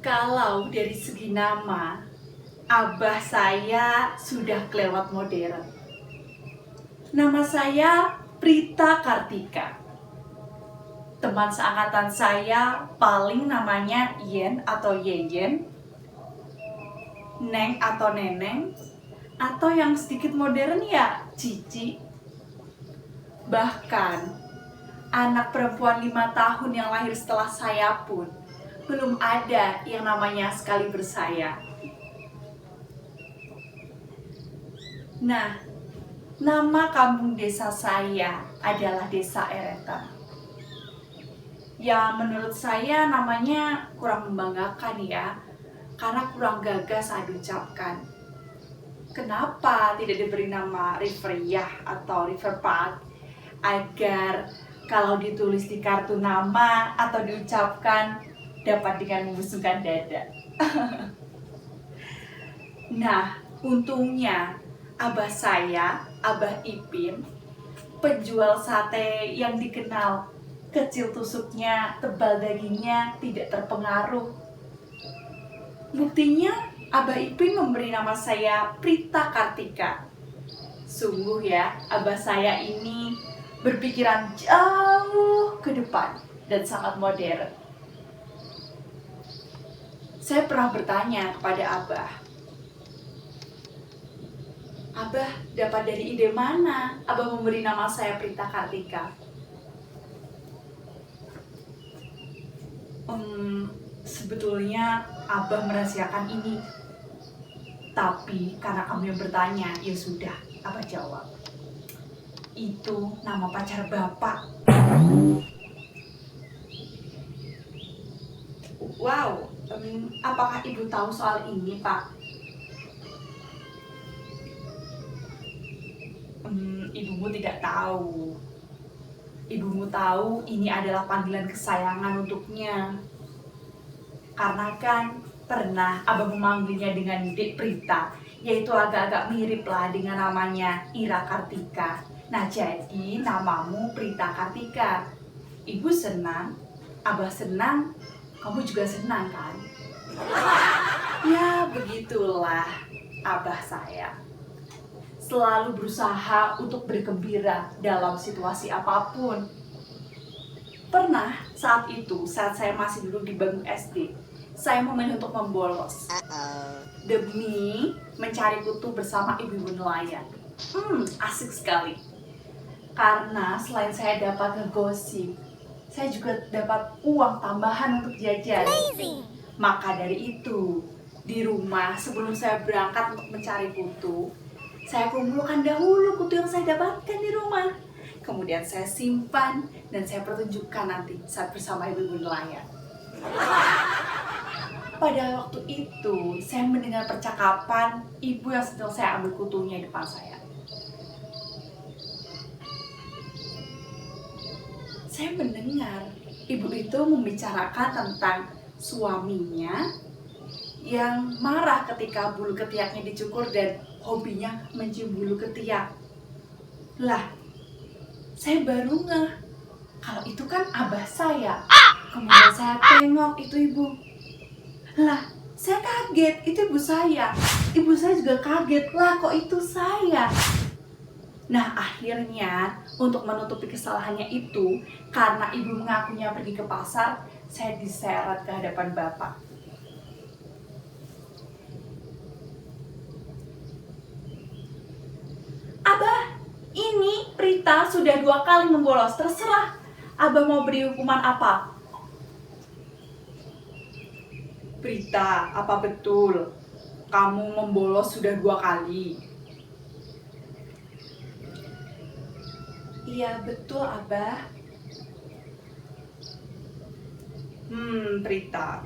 Kalau dari segi nama, abah saya sudah kelewat modern. Nama saya Prita Kartika. Teman seangkatan saya paling namanya Yen atau Yeyen, Neng atau Neneng, atau yang sedikit modern ya Cici. Bahkan anak perempuan 5 tahun yang lahir setelah saya pun belum ada yang namanya sekali bersaya. Nah, nama kampung desa saya adalah Desa Eretan. Ya, menurut saya namanya kurang membanggakan ya, karena kurang gagah saat diucapkan. Kenapa tidak diberi nama Riveriah atau River Park agar kalau ditulis di kartu nama atau diucapkan dapat dengan membusungkan dada. Nah, untungnya abah saya, Abah Ipin, penjual sate yang dikenal kecil tusuknya, tebal dagingnya, tidak terpengaruh. Buktinya Abah Ipin memberi nama saya Prita Kartika. Sungguh ya, abah saya ini berpikiran jauh ke depan dan sangat modern. Saya pernah bertanya kepada abah, "Abah dapat dari ide mana abah memberi nama saya Prita Kartika?" Sebetulnya abah merahasiakan ini. Tapi karena kamu yang bertanya, ya sudah, abah jawab. Itu nama pacar bapak. Wow, apakah ibu tahu soal ini, Pak? Ibumu tidak tahu. Ibumu tahu ini adalah panggilan kesayangan untuknya. Karena kan pernah abah memanggilnya dengan Dek Prita, yaitu agak-agak mirip lah dengan namanya Ira Kartika. Nah, jadi namamu Prita Kartika. Ibu senang, abah senang, kamu juga senang kan? Ya, begitulah abah saya. Selalu berusaha untuk bergembira dalam situasi apapun. Pernah saat saya masih duduk di bangku SD, saya memilih untuk membolos demi mencari kutu bersama ibu-ibu nelayan. Asik sekali. Karena selain saya dapat ngegosip, saya juga dapat uang tambahan untuk jajan. Maka dari itu, di rumah sebelum saya berangkat untuk mencari kutu, saya kumpulkan dahulu kutu yang saya dapatkan di rumah. Kemudian saya simpan dan saya pertunjukkan nanti saat bersama ibu-ibu nelayan. Pada waktu itu, saya mendengar percakapan ibu yang sedang saya ambil kutunya di depan saya. Saya mendengar ibu itu membicarakan tentang suaminya yang marah ketika bulu ketiaknya dicukur dan hobinya mencium bulu ketiak. Lah, saya baru ngeh kalau itu kan abah saya. Kemudian saya tengok itu ibu. Lah, saya kaget, itu ibu saya. Ibu saya juga kaget, lah kok itu saya. Nah, akhirnya untuk menutupi kesalahannya itu, karena ibu mengakunya pergi ke pasar, saya diseret ke hadapan bapak. "Abah, ini Prita sudah 2 kali membolos, terserah abah mau beri hukuman apa." "Prita, apa betul kamu membolos sudah 2 kali?" "Iya betul abah." "Prita,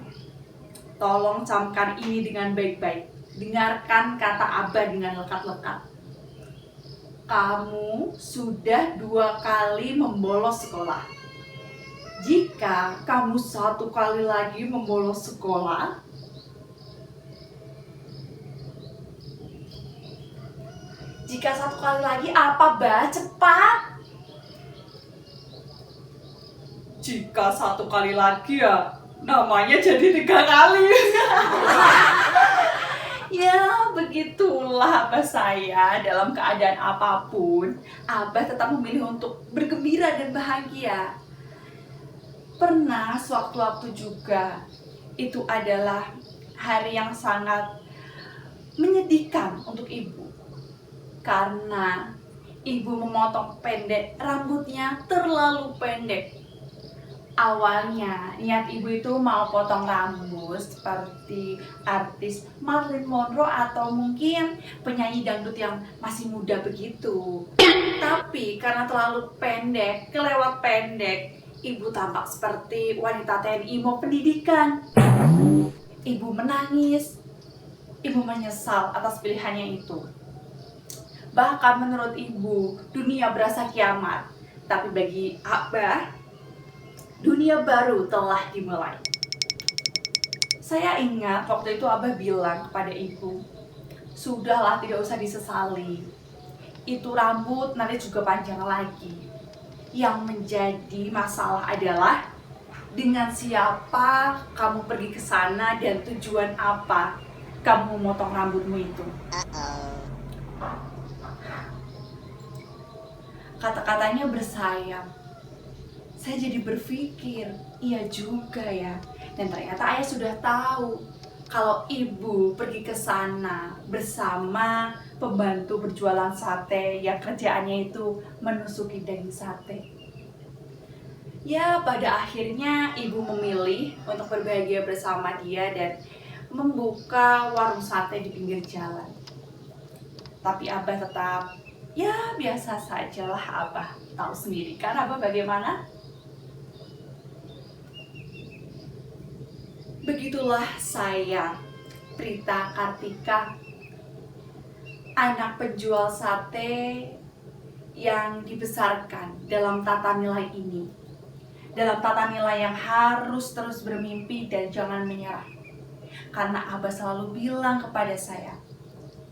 tolong camkan ini dengan baik-baik. Dengarkan kata abah dengan lekat-lekat. Kamu sudah 2 kali membolos sekolah. Jika kamu 1 kali lagi membolos sekolah, jika 1 kali lagi apa, Bah? Cepat. Jika 1 kali lagi ya namanya jadi 3 kali. Ya, begitulah Abah saya. Dalam keadaan apapun, Abah tetap memilih untuk bergembira dan bahagia. Pernah sewaktu-waktu juga, itu adalah hari yang sangat menyedihkan untuk ibu. Karena ibu memotong pendek rambutnya, terlalu pendek. Awalnya niat ibu itu mau potong rambut seperti artis Marilyn Monroe atau mungkin penyanyi dangdut yang masih muda begitu. Tapi karena terlalu pendek, kelewat pendek, ibu tampak seperti wanita TNI mau pendidikan. Ibu menangis, ibu menyesal atas pilihannya itu. Bahkan menurut ibu, dunia berasa kiamat. Tapi bagi Abah, dunia baru telah dimulai. Saya ingat waktu itu Abah bilang kepada ibu, sudahlah, tidak usah disesali. Itu rambut nanti juga panjang lagi. Yang menjadi masalah adalah dengan siapa kamu pergi ke sana dan tujuan apa kamu memotong rambutmu itu. Kata-katanya bersayap. Saya jadi berpikir, iya juga ya. Dan ternyata ayah sudah tahu kalau ibu pergi ke sana bersama pembantu berjualan sate yang kerjaannya itu menusuki daging sate. Ya, pada akhirnya ibu memilih untuk berbahagia bersama dia dan membuka warung sate di pinggir jalan. Tapi Abah tetap, ya biasa sajalah Abah. Tahu sendiri kan Abah bagaimana? Begitulah saya, Prita Kartika, anak penjual sate yang dibesarkan dalam tata nilai ini. Dalam tata nilai yang harus terus bermimpi dan jangan menyerah. Karena Abah selalu bilang kepada saya,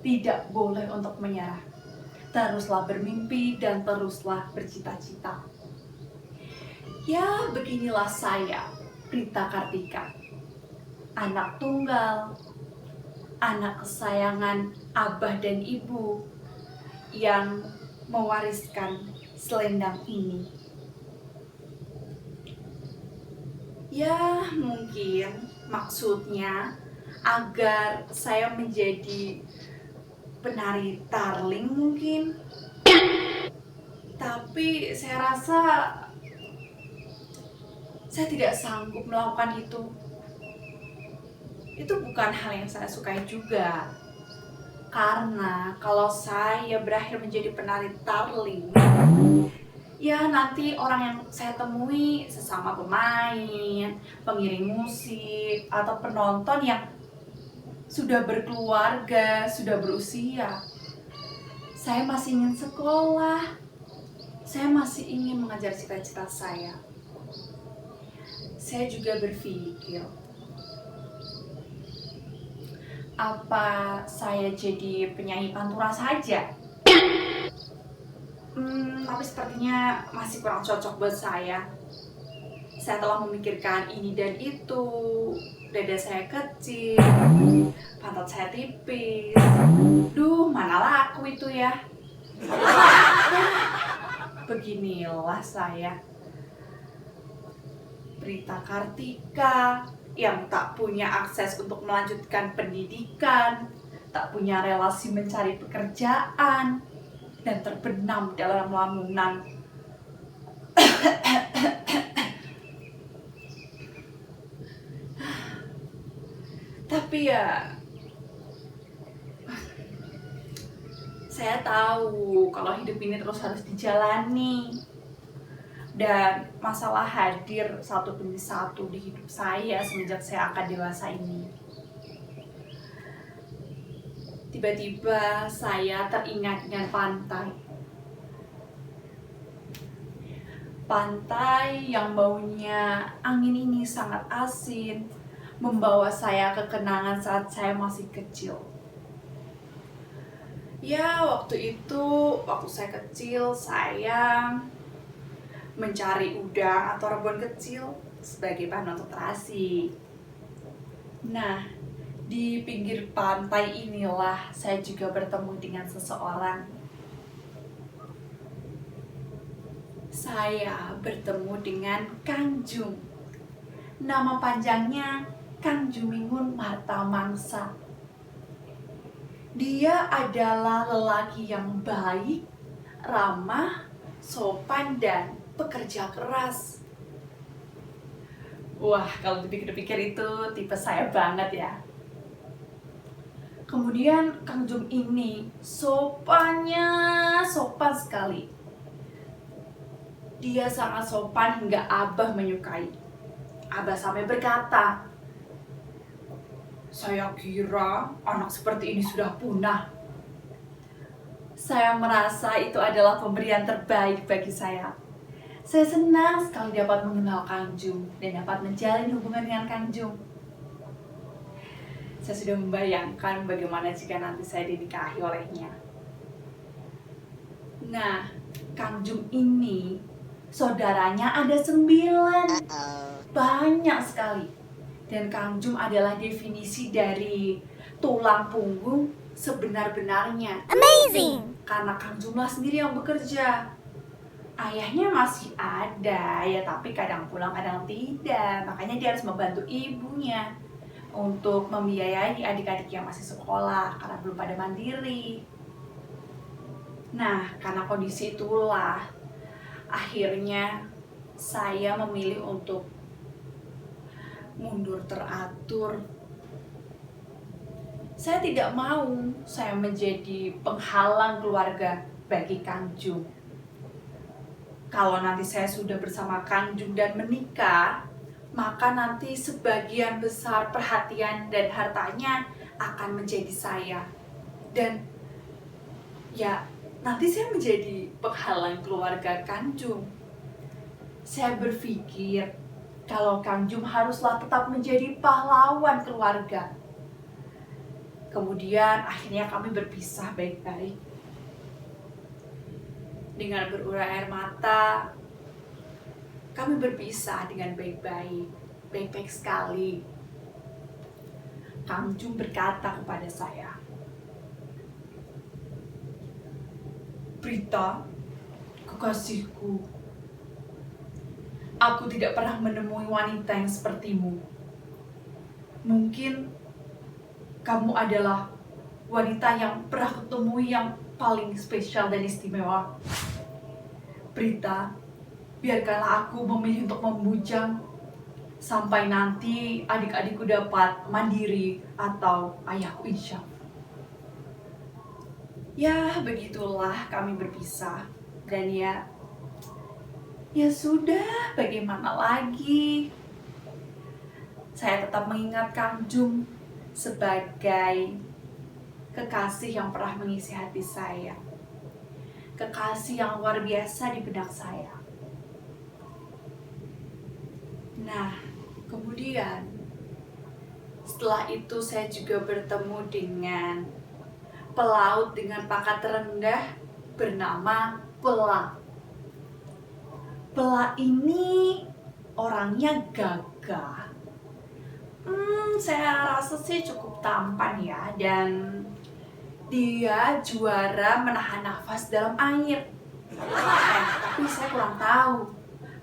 tidak boleh untuk menyerah. Teruslah bermimpi dan teruslah bercita-cita. Ya, beginilah saya, Prita Kartika. Anak tunggal, anak kesayangan Abah dan Ibu yang mewariskan selendang ini. Ya, mungkin maksudnya agar saya menjadi penari tarling mungkin. Tapi saya rasa saya tidak sanggup melakukan itu. Itu bukan hal yang saya sukai juga. Karena kalau saya berakhir menjadi penari tarling, ya nanti orang yang saya temui sesama pemain, pengiring musik, atau penonton yang sudah berkeluarga, sudah berusia. Saya masih ingin sekolah, saya masih ingin mengejar cita-cita saya. Saya juga berpikir, apa saya jadi penyanyi pantura saja? Tapi sepertinya masih kurang cocok buat saya. Saya telah memikirkan ini dan itu. Dada saya kecil, pantat saya tipis. Duh, mana laku itu ya. Beginilah saya, Prita Kartika, yang tak punya akses untuk melanjutkan pendidikan, tak punya relasi mencari pekerjaan, dan terbenam dalam lamunan. Tapi ya, saya tahu kalau hidup ini terus harus dijalani. Dan masalah hadir satu demi satu di hidup saya semenjak saya akan dewasa ini. Tiba-tiba saya teringat dengan pantai. Pantai yang baunya angin ini sangat asin, membawa saya ke kenangan saat saya masih kecil. Ya, waktu saya kecil, saya mencari udang atau rebon kecil sebagai bahan untuk terasi. Nah, di pinggir pantai inilah saya juga bertemu dengan seseorang. Saya bertemu dengan Kang Jum. Nama panjangnya Kang Jumingun Marta Mangsa. Dia adalah lelaki yang baik, ramah, sopan, dan pekerja keras. Wah, kalau dipikir-pikir itu tipe saya banget ya. Kemudian Kang Jum ini sopan sekali. Dia sangat sopan hingga Abah menyukai. Abah sampai berkata, "Saya kira anak seperti ini sudah punah." Saya merasa itu adalah pemberian terbaik bagi saya. Saya senang sekali dapat mengenal Kang Jum dan dapat menjalin hubungan dengan Kang Jum. Saya sudah membayangkan bagaimana jika nanti saya dinikahi olehnya. Nah, Kang Jum ini saudaranya ada 9. Banyak sekali. Dan Kang Jum adalah definisi dari tulang punggung sebenar-benarnya. Amazing! Karena Kang Jumlah sendiri yang bekerja. Ayahnya masih ada ya, tapi kadang pulang kadang tidak. Makanya dia harus membantu ibunya untuk membiayai adik-adik yang masih sekolah karena belum pada mandiri. Nah, karena kondisi itulah akhirnya saya memilih untuk mundur teratur. Saya tidak mau saya menjadi penghalang keluarga bagi Kang Jum. Kalau nanti saya sudah bersama Kang Jum dan menikah, maka nanti sebagian besar perhatian dan hartanya akan menjadi saya. Dan ya, nanti saya menjadi penghalang keluarga Kang Jum. Saya berpikir kalau Kang Jum haruslah tetap menjadi pahlawan keluarga. Kemudian akhirnya kami berpisah baik-baik. Dengan berurai air mata, kami berpisah dengan baik-baik. Baik-baik sekali. Kang Jum berkata kepada saya, "Prita, kekasihku, aku tidak pernah menemui wanita yang sepertimu. Mungkin kamu adalah wanita yang pernah kutemui yang paling spesial dan istimewa. Prita, biarkanlah aku memilih untuk membujang sampai nanti adik-adikku dapat mandiri atau ayahku insya Allah." Ya, begitulah kami berpisah. Dan ya sudah, bagaimana lagi? Saya tetap mengingat Kang Jum sebagai kekasih yang pernah mengisi hati saya. Kekasih yang luar biasa di benak saya. Nah, kemudian setelah itu saya juga bertemu dengan pelaut dengan pangkat terendah bernama Pela. Pela ini orangnya gagah. Saya rasa sih cukup tampan ya, dan dia juara menahan nafas dalam air. Tapi saya kurang tahu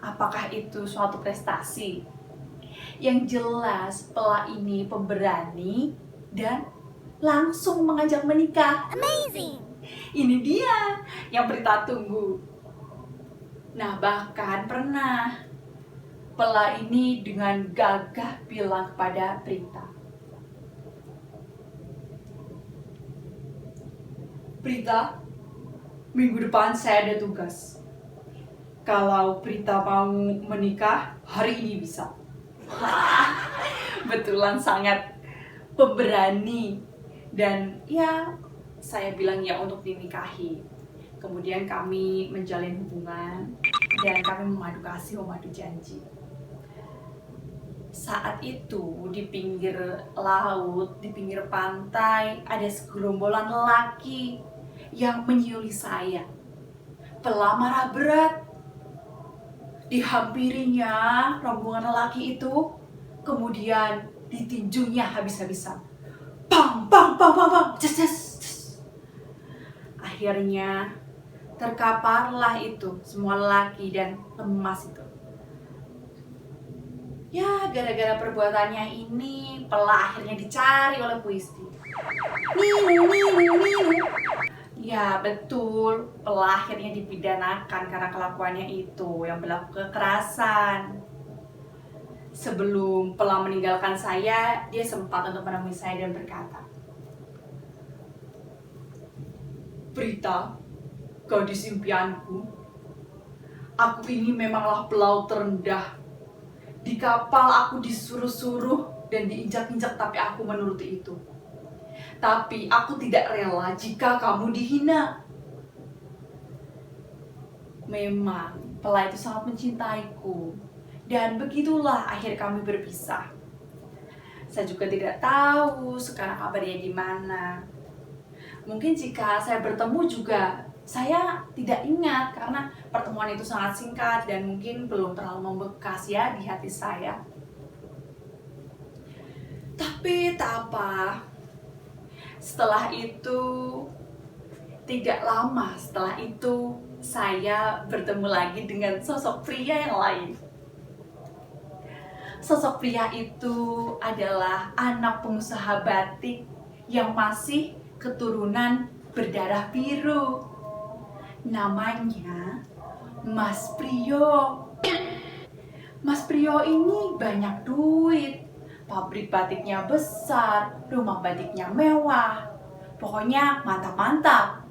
apakah itu suatu prestasi. Yang jelas Pela ini pemberani dan langsung mengajak menikah. Amazing! Ini dia yang Prita tunggu. Nah, bahkan pernah Pela ini dengan gagah bilang kepada Prita, "Prita, minggu depan saya ada tugas. Kalau Prita mau menikah, hari ini bisa." Betulan sangat pemberani. Dan ya, saya bilang ya untuk dinikahi. Kemudian kami menjalin hubungan dan kami memadu kasih, memadu janji. Saat itu di pinggir laut, di pinggir pantai, ada segerombolan lelaki yang menyuli saya. Pela marah berat. Dihampirinya rombongan lelaki itu, kemudian ditinjunya habis-habisan. Bang, bang, bang, bang, bang, ces, ces, ces. Akhirnya terkaparlah itu semua lelaki dan lemas itu. Ya, gara-gara perbuatannya ini, Pela akhirnya dicari oleh Puisi. Ninu, ninu, ninu. Ya, betul. Pela akhirnya dipidanakan karena kelakuannya itu yang berlaku kekerasan. Sebelum Pela meninggalkan saya, dia sempat untuk menemui saya dan berkata, "Prita, gadis impianku, aku ini memanglah pelaut terendah. Di kapal aku disuruh-suruh dan diinjak-injak, tapi aku menuruti itu. Tapi aku tidak rela jika kamu dihina." Memang Pela itu sangat mencintaiku, dan begitulah akhir kami berpisah. Saya juga tidak tahu sekarang kabarnya di mana. Mungkin jika saya bertemu juga, saya tidak ingat karena pertemuan itu sangat singkat dan mungkin belum terlalu membekas ya di hati saya. Tapi tak apa. Setelah itu, tidak lama setelah itu, saya bertemu lagi dengan sosok pria yang lain. Sosok pria itu adalah anak pengusaha batik yang masih keturunan berdarah biru. Namanya Mas Priyo. Mas Priyo ini banyak duit, pabrik batiknya besar, rumah batiknya mewah, pokoknya mantap-mantap.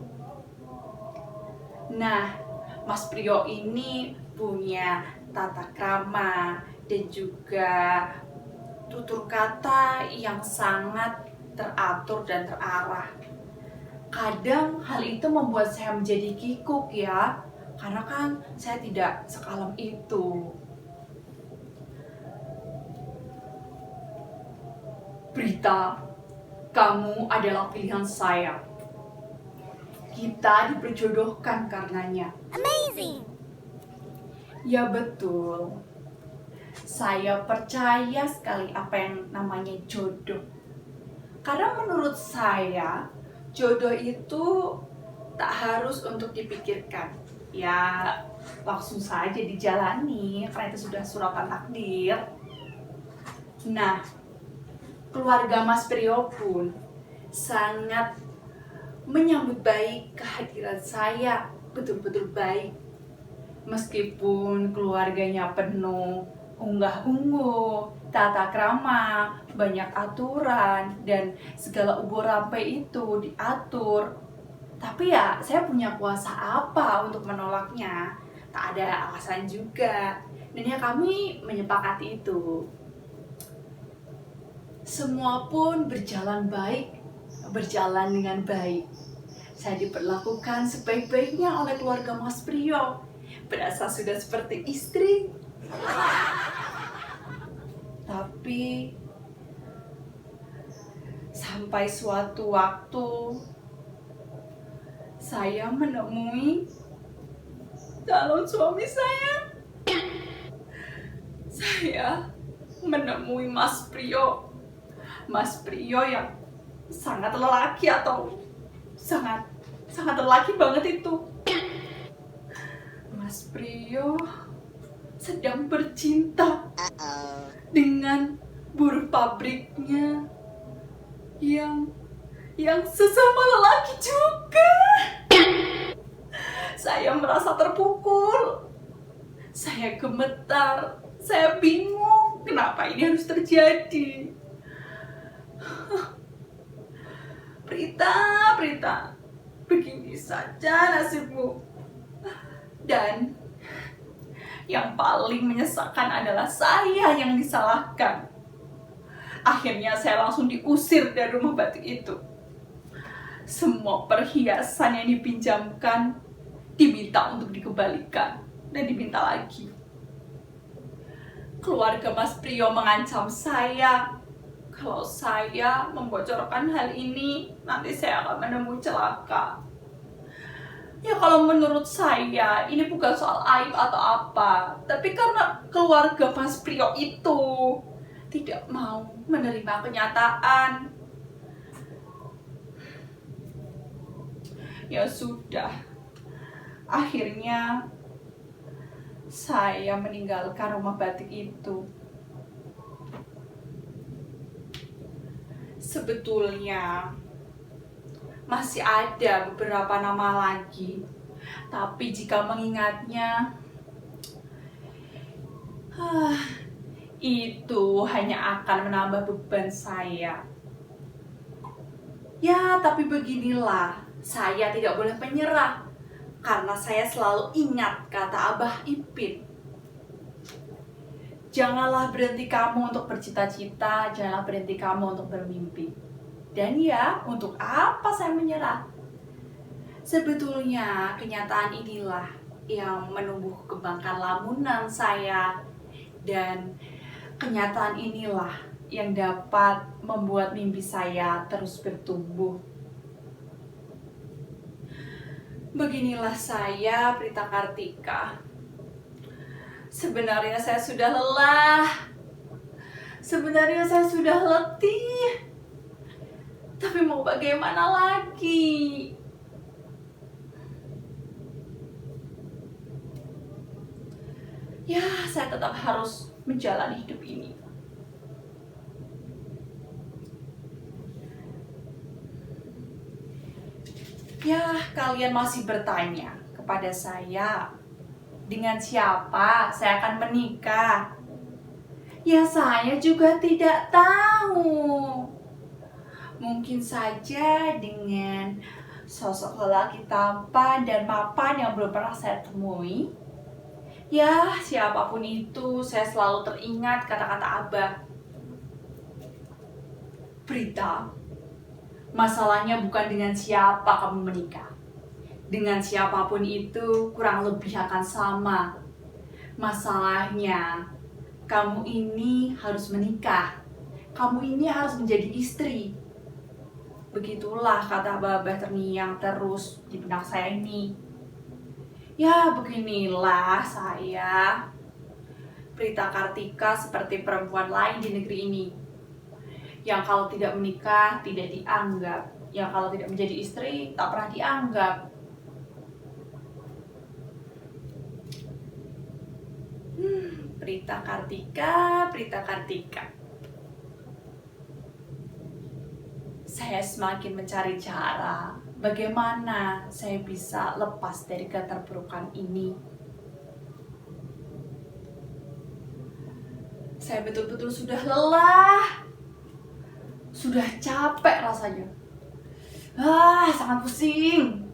Nah, Mas Priyo ini punya tata krama dan juga tutur kata yang sangat teratur dan terarah. Kadang hal itu membuat saya menjadi kikuk ya, karena kan saya tidak sekalem itu. Prita, kamu adalah pilihan saya. Kita diperjodohkan karenanya. Amazing! Ya betul. Saya percaya sekali apa yang namanya jodoh. Karena menurut saya, jodoh itu tak harus untuk dipikirkan. Ya, langsung saja dijalani karena itu sudah surapan takdir. Nah, keluarga Mas Priyo pun sangat menyambut baik kehadiran saya, betul-betul baik. Meskipun keluarganya penuh unggah-ungguh, tata krama, banyak aturan, dan segala ubur rampai itu diatur. Tapi ya, saya punya kuasa apa untuk menolaknya? Tak ada alasan juga. Dan ya kami menyepakati itu. Semua pun berjalan baik, berjalan dengan baik. Saya diperlakukan sebaik-baiknya oleh keluarga Mas Priyo. Berasa sudah seperti istri. Tapi sampai suatu waktu saya menemui calon suami saya. Saya menemui Mas Priyo. Mas Priyo yang sangat lelaki atau sangat lelaki banget itu. Mas Priyo sedang bercinta dengan buruh pabriknya yang sesama lelaki juga. Saya merasa terpukul. Saya gemetar. Saya bingung kenapa ini harus terjadi. Prita, begini saja nasibmu. Dan yang paling menyesalkan adalah saya yang disalahkan. Akhirnya saya langsung diusir dari rumah batik itu. Semua perhiasan yang dipinjamkan diminta untuk dikembalikan dan diminta lagi. Keluarga Mas Priyo mengancam saya. Kalau saya membocorkan hal ini, nanti saya akan menemui celaka. Ya kalau menurut saya ini bukan soal aib atau apa, tapi karena keluarga Mas Priyo itu tidak mau menerima kenyataan. Ya sudah, akhirnya saya meninggalkan rumah batik itu. Sebetulnya masih ada beberapa nama lagi, tapi jika mengingatnya, itu hanya akan menambah beban saya. Ya, tapi beginilah, saya tidak boleh menyerah, karena saya selalu ingat kata Abah Ipin. Janganlah berhenti kamu untuk bercita-cita, janganlah berhenti kamu untuk bermimpi. Dan ya, untuk apa saya menyerah? Sebetulnya kenyataan inilah yang menumbuh kembangkan lamunan saya. Dan kenyataan inilah yang dapat membuat mimpi saya terus bertumbuh. Beginilah saya, Prita Kartika. Sebenarnya saya sudah lelah. Sebenarnya saya sudah letih. Tapi mau bagaimana lagi? Ya, saya tetap harus menjalani hidup ini. Ya, kalian masih bertanya kepada saya, dengan siapa saya akan menikah? Ya, saya juga tidak tahu. Mungkin saja dengan sosok lelaki tampan dan mapan yang belum pernah saya temui. Ya, siapapun itu, saya selalu teringat kata-kata Abah. Prita, masalahnya bukan dengan siapa kamu menikah. Dengan siapapun itu kurang lebih akan sama. Masalahnya, kamu ini harus menikah. Kamu ini harus menjadi istri. Begitulah kata Abah terngiang terus di benak saya ini. Ya, beginilah saya, Prita Kartika, seperti perempuan lain di negeri ini. Yang kalau tidak menikah tidak dianggap, yang kalau tidak menjadi istri tak pernah dianggap. Prita Kartika, Prita Kartika. Saya semakin mencari cara bagaimana saya bisa lepas dari keterpurukan ini. Saya betul-betul sudah lelah, sudah capek rasanya. Sangat pusing.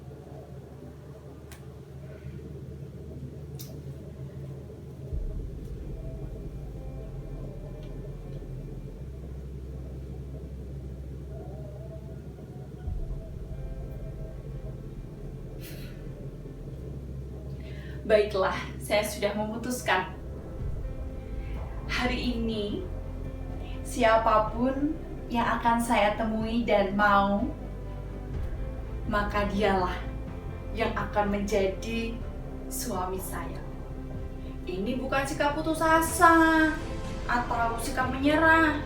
Baiklah, saya sudah memutuskan. Hari ini, siapapun yang akan saya temui dan mau, maka dialah yang akan menjadi suami saya. Ini bukan sikap putus asa atau sikap menyerah.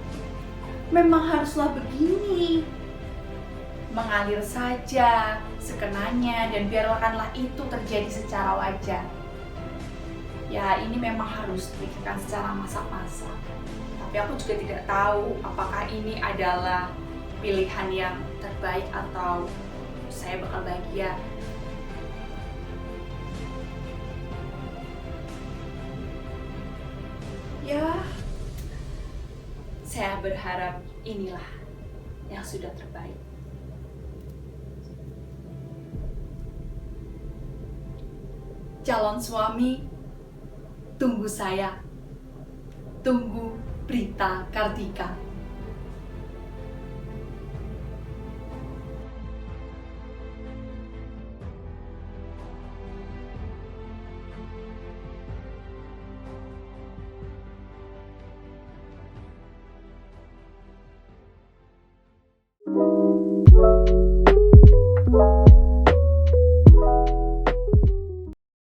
Memang haruslah begini. Mengalir saja sekenanya dan biarkanlah itu terjadi secara wajar. Ya, ini memang harus dipikirkan secara masak-masak. Tapi aku juga tidak tahu apakah ini adalah pilihan yang terbaik atau saya bakal bahagia. Ya, saya berharap inilah yang sudah terbaik. Calon suami, tunggu saya. Tunggu Prita Kartika.